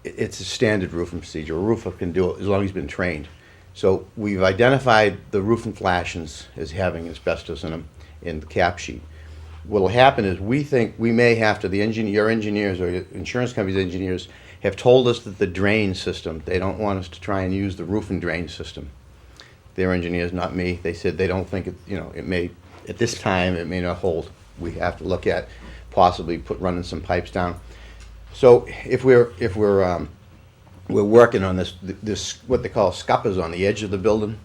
it's a standard roofing procedure. A roofer can do it as long as he's been trained. So we've identified the roofing flashings as having asbestos in them in the cap sheet. What'll happen is we think we may have to, your engineers or your insurance company's engineers have told us that the drain system, they don't want us to try and use the roofing drain system. Their engineers, not me, they said they don't think it may, at this time, it may not hold. We have to look at possibly running some pipes down. So if we're working on this what they call scuppers on the edge of the building,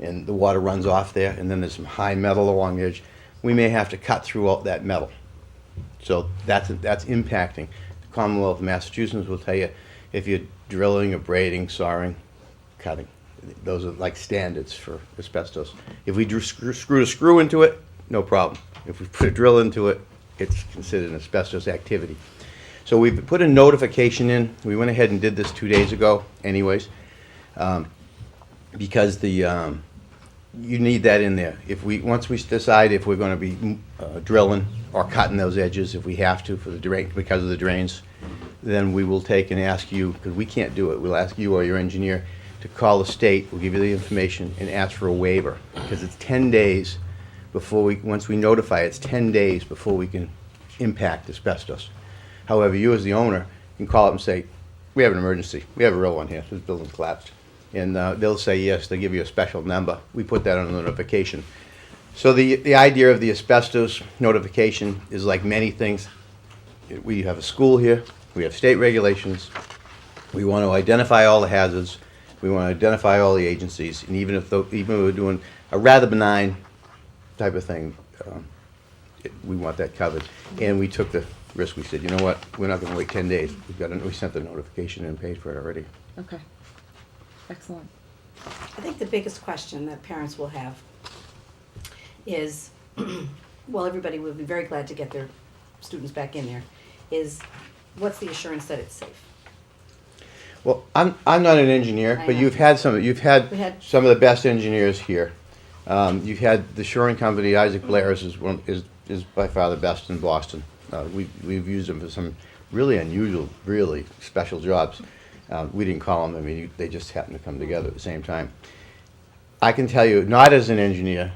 and the water runs off there, and then there's some high metal along the edge, we may have to cut through all that metal. So that's impacting. The Commonwealth of Massachusetts will tell you if you're drilling or braiding, sawing, cutting. Those are like standards for asbestos. If we screw a screw into it, no problem. If we put a drill into it, it's considered an asbestos activity. So we put a notification in. We went ahead and did this 2 days ago anyways, because you need that in there. Once we decide if we're going to be drilling or cutting those edges, if we have to for the drain, because of the drains, then we will take and ask you, because we can't do it, we'll ask you or your engineer to call the state. We'll give you the information and ask for a waiver, because it's 10 days before once we notify, it's 10 days before we can impact asbestos. However, you as the owner can call up and say, we have an emergency. We have a real one here. This building's collapsed. And they'll say yes. They'll give you a special number. We put that on the notification. So the idea of the asbestos notification is like many things. We have a school here. We have state regulations. We want to identify all the hazards. We want to identify all the agencies. And even if we're doing a rather benign type of thing, we want that covered. And we took the risk. We said, you know what? We're not going to wait 10 days. We sent the notification and paid for it already. Okay. Excellent. I think the biggest question that parents will have is, well, everybody will be very glad to get their students back in there, is what's the assurance that it's safe? Well, I'm not an engineer, I but know. you've had some We had- some of the best engineers here. You've had the shoring company, Isaac Blair's is by far the best in Boston. We've used them for some really unusual, really special jobs. We didn't call them. I mean, they just happened to come together at the same time. I can tell you, not as an engineer,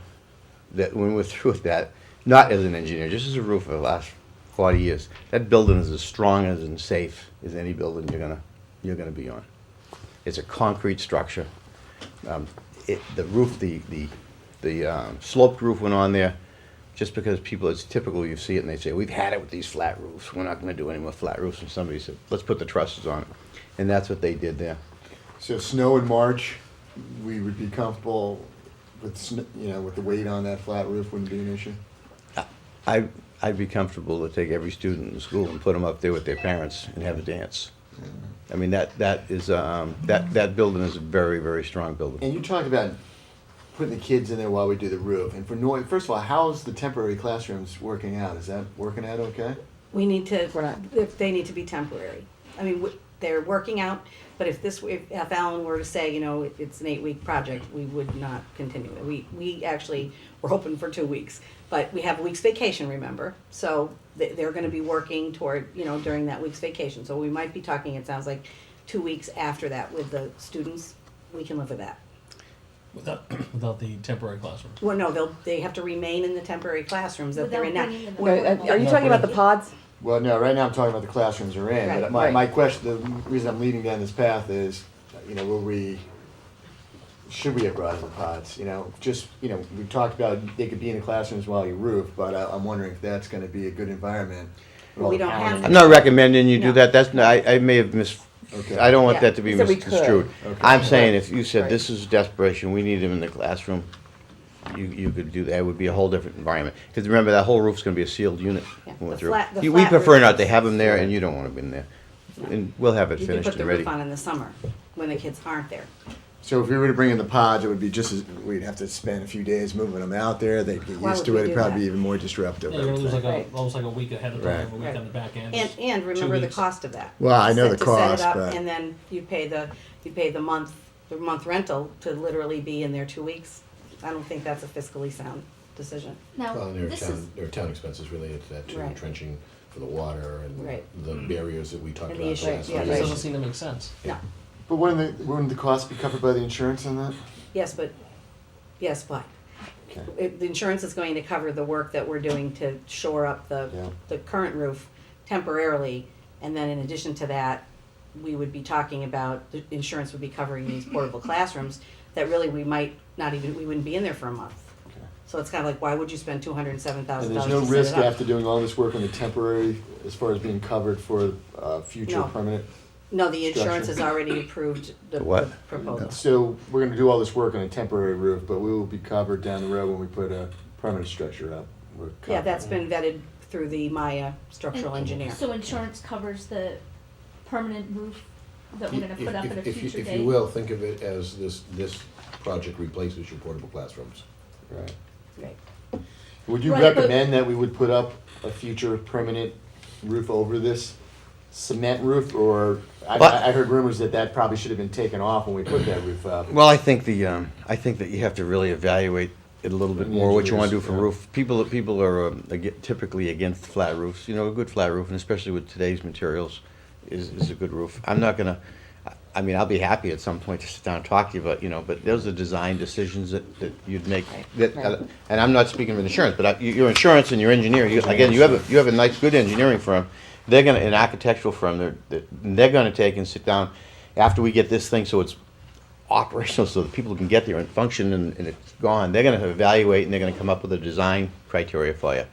that when we're through with that, not as an engineer, just as a roofer for the last 40 years, that building is as strong as and safe as any building you're gonna be on. It's a concrete structure. The roof, the sloped roof went on there just because people, it's typical, you see it and they say, we've had it with these flat roofs. We're not gonna do any more flat roofs. And somebody said, let's put the trusses on it. And that's what they did there. So snow in March, we would be comfortable with, with the weight on that flat roof wouldn't be an issue? I'd be comfortable to take every student in the school and put them up there with their parents and have a dance. I mean, that building is a very, very strong building. And you talked about putting the kids in there while we do the roof. And for noise, first of all, how's the temporary classrooms working out? Is that working out okay? We need to, if they need to be temporary. I mean, they're working out, but if Alan were to say, it's an 8-week project, we would not continue it. We actually were hoping for 2 weeks, but we have a week's vacation, remember? So they're gonna be working toward, during that week's vacation. So we might be talking, it sounds like, 2 weeks after that with the students. We can live with that. Without the temporary classrooms. Well, no, they have to remain in the temporary classrooms that they're in now. Wait, are you talking about the pods? Well, no, right now I'm talking about the classrooms are in. But Right. my question, the reason I'm leading down this path is, should we have brought in the pods? We talked about they could be in the classrooms while you roof, but I'm wondering if that's going to be a good environment. Well, we don't have I'm not recommending you do No. that. That's not, I may have Okay. I don't want Yeah. that to be You said we could. misconstrued. Okay. I'm saying if you said Right. this is desperation, we need them in the classroom, you could do that. It would be a whole different environment. Because remember, that whole roof's gonna be a sealed unit Yeah, when we're the through. flat We roof prefer not is- to have them there, and you don't want them in there. And we'll have it You can finished put the and ready. roof on in the summer when the kids aren't there. So if we were to bring in the pods, it would be just as, we'd have to spend a few days moving them out there. They'd get Why used would to we it. It'd do probably be that? even more disruptive. Yeah, you're gonna lose Right. almost like a week ahead of time, Right. a week on the back end. And remember 2 the weeks. cost of that. Well, I know the To cost, set it up, but- and then you pay the month rental to literally be in there 2 weeks. I don't think that's a fiscally sound decision. Now, Well, and this is, there are town expenses related to that too, Right. trenching, for the water Right. and the barriers that we talked And the about issue- last yeah, It week. just right. doesn't seem to make sense. No, But wouldn't the cost be covered by the insurance on that? yes, but Okay. the insurance is going to cover the work that we're doing to shore up Yeah. the current roof temporarily. And then in addition to that, we would be talking about, the insurance would be covering these portable classrooms that really we might not even, we wouldn't be in there for a month. Okay. So it's kind of like, why would you spend $207,000 And to there's no set it risk up? after doing all this work on the temporary, as far as being covered for future No. permanent? No, the insurance structure. has already approved the What? proposal. So we're gonna do all this work on a temporary roof, but we will be covered down the road when we put a permanent structure up. We're Yeah, covered. that's been vetted through the Maya structural engineer. So insurance covers the permanent roof that we're gonna put up at a future If date? you will, think of it as this project replaces your portable classrooms. Right. Right. Would you Right, but- recommend that we would put up a future permanent roof over this cement roof, or But- I heard rumors that that probably should have been taken off when we put that roof up. Well, I think I think that you have to really evaluate it a little bit The more, what you wanna do engineers, for yeah. roof. People are typically against flat roofs, you know, a good flat roof, and especially with today's materials, is a good roof. I'm not gonna, I mean, I'll be happy at some point to sit down and talk to you, but, you know, but those are design decisions that you'd make. And I'm not speaking of insurance, but your insurance and your engineer, again, you have a nice, good engineering firm. They're gonna, an architectural firm, they're gonna take and sit down after we get this thing so it's operational, so that people can get there and function and it's gone. They're gonna evaluate and they're gonna come up with a design criteria for you.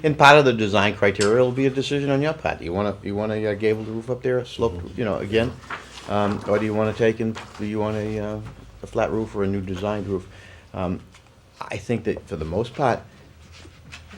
And part of the design criteria will be a decision on your part. You want a gabled roof up there, sloped, you know, again? Or do you wanna do you want a flat roof or a new designed roof? I think that for the most part,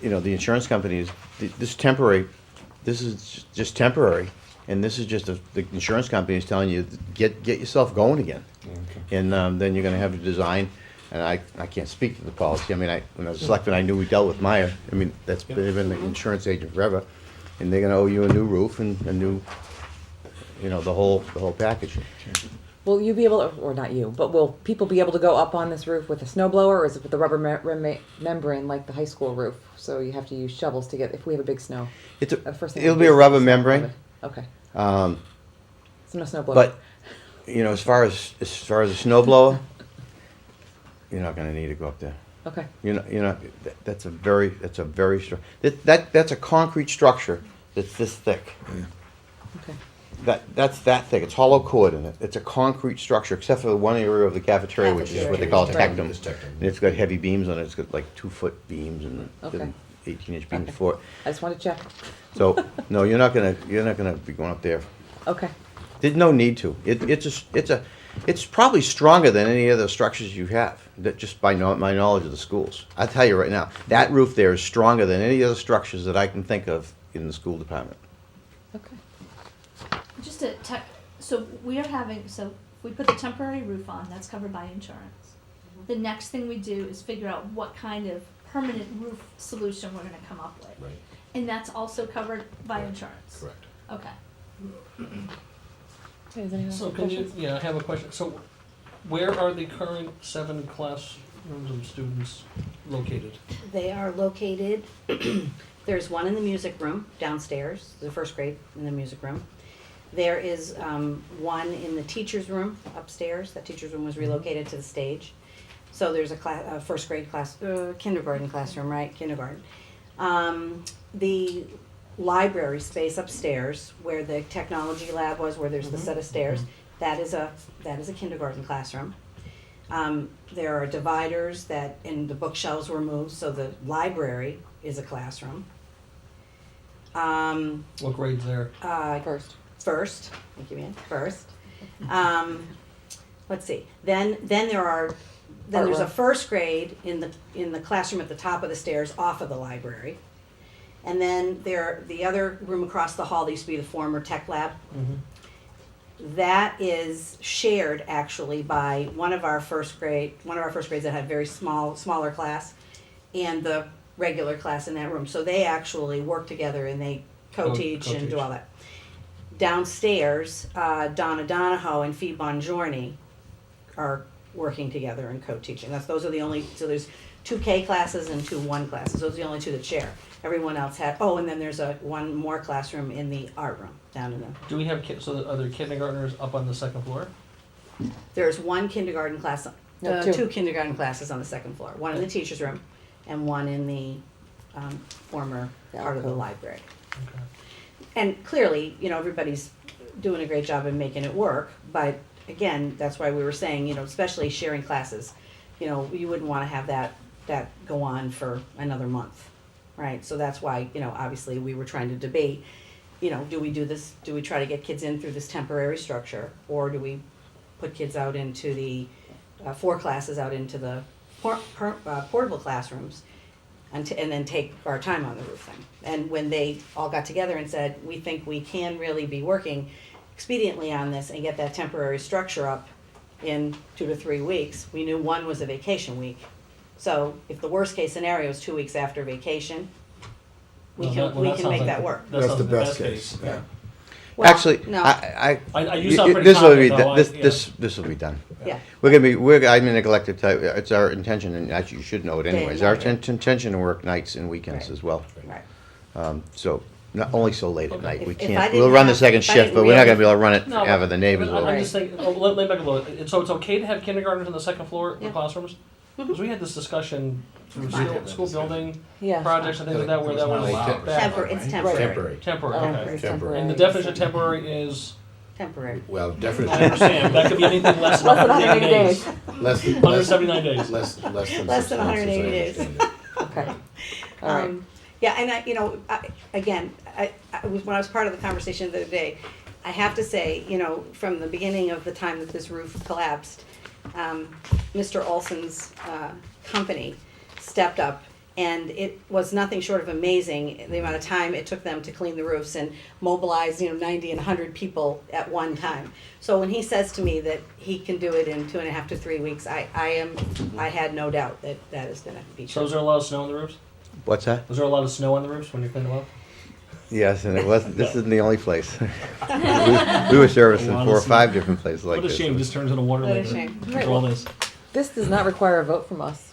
you know, the insurance companies, this is just temporary. And this is just the insurance company is telling you, get yourself going again. Okay. And then you're gonna have to design, and I can't speak to the policy. I mean, when I was selected, I knew we dealt with Meyer. I mean, they've been the insurance agent forever. And they're gonna owe you a new roof and a new, you know, the whole package. Will you be able to, or not you, but will people be able to go up on this roof with a snow blower, or is it with the rubber membrane like the high school roof? So you have to use shovels to get, if we have a big snow. It's The first thing it'll we be do a is rubber snow membrane. blower. Okay, Um, so no snow blower. But, you know, as far as a snow blower, you're not gonna need to go up there. Okay, That's a very strong, that's a concrete structure that's this thick. okay. That's that thick, it's hollow core in it. It's a concrete structure, except for the one area of the cafeteria, which is what they call Cafeteria. tectum. It's tectum. And it's got heavy beams on it, it's got like 2-foot beams and Okay. 18-inch beams Okay. for it. I just want to check. So, no, you're not gonna be going up there. Okay, There's no need to. It's probably stronger than any other structures you have, that just by my knowledge of the schools. I'll tell you right now, that roof there is stronger than any other structures that I can think of in the school department. okay. Just to so we are having, so if we put the temporary roof on, that's covered by insurance. The next thing we do is figure out what kind of permanent roof solution we're gonna come up with. Right, And that's also covered by insurance? correct. Okay. Okay, does anyone have So any can you, questions? yeah, I have a question. So where are the current 7 classrooms of students located? They are located, there's one in the music room downstairs, the first grade in the music room. There is one in the teacher's room upstairs. That teacher's room was relocated to the stage. So there's a first grade class, kindergarten classroom, right? Kindergarten. The library space upstairs, where the technology lab was, where there's the set of stairs, that is a kindergarten classroom. There are dividers and the bookshelves were moved, so the library is a classroom. What grade's there? First. Thank you, man, first. Let's see, then there's a Artwork. first grade in the classroom at the top of the stairs off of the library. And then the other room across the hall, that used to be the former tech lab. That is shared actually by one of our first grades that had very smaller class, and the regular class in that room. So they actually work together and they co-teach and do Co-teach. all that. Downstairs, Donna Donahoe and Fee Bongiorni are working together and co-teaching. Those are the only, so there's 2 K classes and 2 1 classes. Those are the only 2 that share. Everyone else had, oh, and then there's one more classroom in the art room down in the, Do we have kids, so are there kindergartners up on the second floor? there's one kindergarten class, No, two. two kindergarten classes on the second floor. One in the teacher's room and one in the former part of the alcove. library. Okay. And clearly, you know, everybody's doing a great job in making it work, but again, that's why we were saying, you know, especially sharing classes, you know, you wouldn't wanna have that go on for another month, right? So that's why, you know, obviously, we were trying to debate, you know, do we do this, do we try to get kids in through this temporary structure, or do we put kids out into the, 4 classes out into the portable classrooms, and then take our time on the roof thing. And when they all got together and said, we think we can really be working expediently on this and get that temporary structure up in 2 to 3 weeks, we knew one was a vacation week. So if the worst case scenario is 2 weeks after vacation, we Well, can, that- well, we that can sounds make like that the- work. That's sounds the like best case, yeah. Well, Actually, no. You sound pretty this will be, confident, though, this will be done. Yeah, I'm in neglected type, it's our intention, and actually you should know it Day anyways, and our night. intention to work nights and weekends Right. as well. right. So, not only so late at night, we If I can't, didn't we'll run the have- second if I shift, didn't but we're not gonna be really- able to run it, No, have the neighbors I'm over. just thinking, let me back a little. So it's okay to have kindergartners on the second floor in Yeah. the classrooms? Because we had this discussion through school building Yeah. projects and things like that where that was Temporary. bad. It's temporary. Temporary. Temporary, Oh, okay. it's Temporary. And the definition of temporary is, Temporary. Well, I definitely, understand, that could be anything less than Less than 180 180 days. days. less than. 179 days. Less than Less 6 than months, as I 180 days. understand it. Okay. All right. Yeah, and I, you know, again, when I was part of the conversation the other day, I have to say, you know, from the beginning of the time that this roof collapsed, Mr. Olson's company stepped up, and it was nothing short of amazing, the amount of time it took them to clean the roofs and mobilize, 90 and 100 people at one time. So when he says to me that he can do it in 2.5 to 3 weeks, I had no doubt that that is gonna be So true. is there a lot of snow on the roofs? What's that? Was there a lot of snow on the roofs when you cleaned them up? Yes, and it wasn't, this isn't the only place. We were servicing A lot 4 or of 5 different places like What a this. shame, just turns into water What a later. shame. After all this. This does not require a vote from us.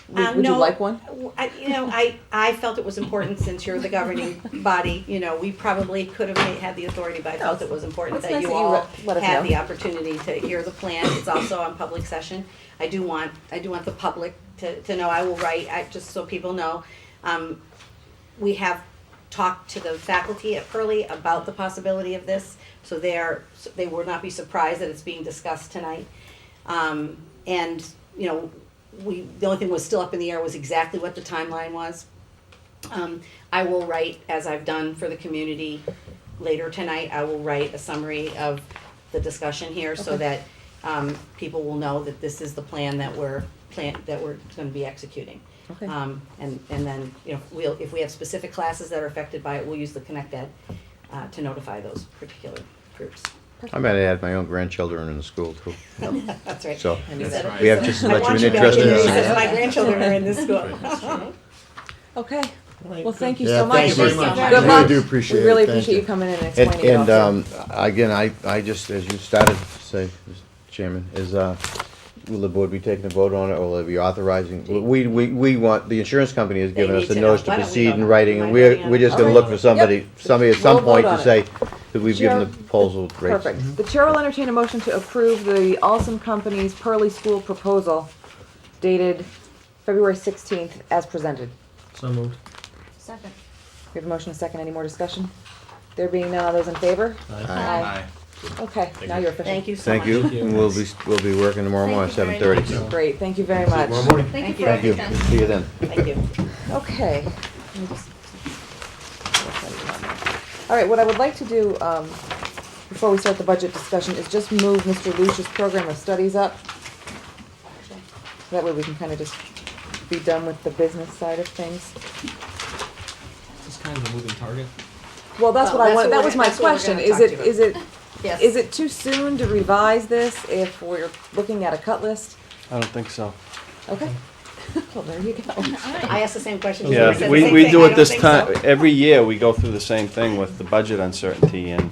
Would you No, like one? I felt it was important, since you're the governing body, we probably could have had the authority, but I felt it was important It's that nice you that you all let us had know. the opportunity to hear the plan. It's also on public session. I do want the public to know. I will write, just so people know. We have talked to the faculty at Pearlie about the possibility of this, so they will not be surprised that it's being discussed tonight. And, the only thing was still up in the air was exactly what the timeline was. I will write, as I've done for the community later tonight, I will write a summary of the discussion here so that people will know that this is the plan that we're gonna be executing. Okay. And then, if we have specific classes that are affected by it, we'll use the Connect Ed to notify those particular groups. I might add my own grandchildren in the school too, That's right. so You said it. we have just as I much of want an you back interest in in here, since this. my grandchildren are in this school. Okay. Right, Well, good. thank you Yeah, so much. thank you very much. Good I really luck. do appreciate We really it. Thank appreciate you you. coming in and explaining it all. And, to us. again, I just, as you started to say, Mr. Chairman, is, will the board be taking a vote on it, or will it be authorizing? We want, the insurance company has They given us need the to know. notice to Why don't we proceed vote in on it? writing, and Am I we're voting on it? just gonna All look right. for somebody Yep. at We'll some vote point on to it. say that we've given the Chair- proposal rates. Perfect. The chair will entertain a motion to approve the Alstom Company's Pearlie School proposal dated February 16th as presented. So moved. Second. We have a motion and a second. Any more discussion? There being none, all those in favor? Aye. Okay, now you're official. Thank you so much. Thank you, Thank you. and we'll be working tomorrow morning at Thank you 7:30. very much. Great, thank you very much. Tomorrow morning. Thank you Thank for you. Thank you, everything. see you then. Thank you. Okay. Let me just- All right, what I would like to do, before we start the budget discussion, is just move Mr. Lucia's program of studies up. That way we can kind of just be done with the business side of things. It's kind of a moving target. Well, that's Well, what I that's want, what that we're was my gonna- that's what we're question. gonna Is talk it, to you is it, Yes. is it too soon to revise this if we're looking at a cut list? I don't think so. Okay. Well, there you go. I asked the same question. You Yeah, said the we same we thing. do I it don't this think time, so. every year we go through the same thing with the budget uncertainty, and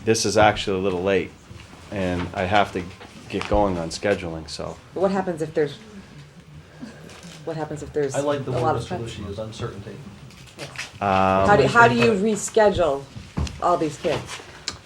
this is actually a little late, and I have to get going on scheduling, so. But what happens if there's what happens if there's I like the a word lot a of time? solution is uncertainty. How do you But- reschedule all these kids?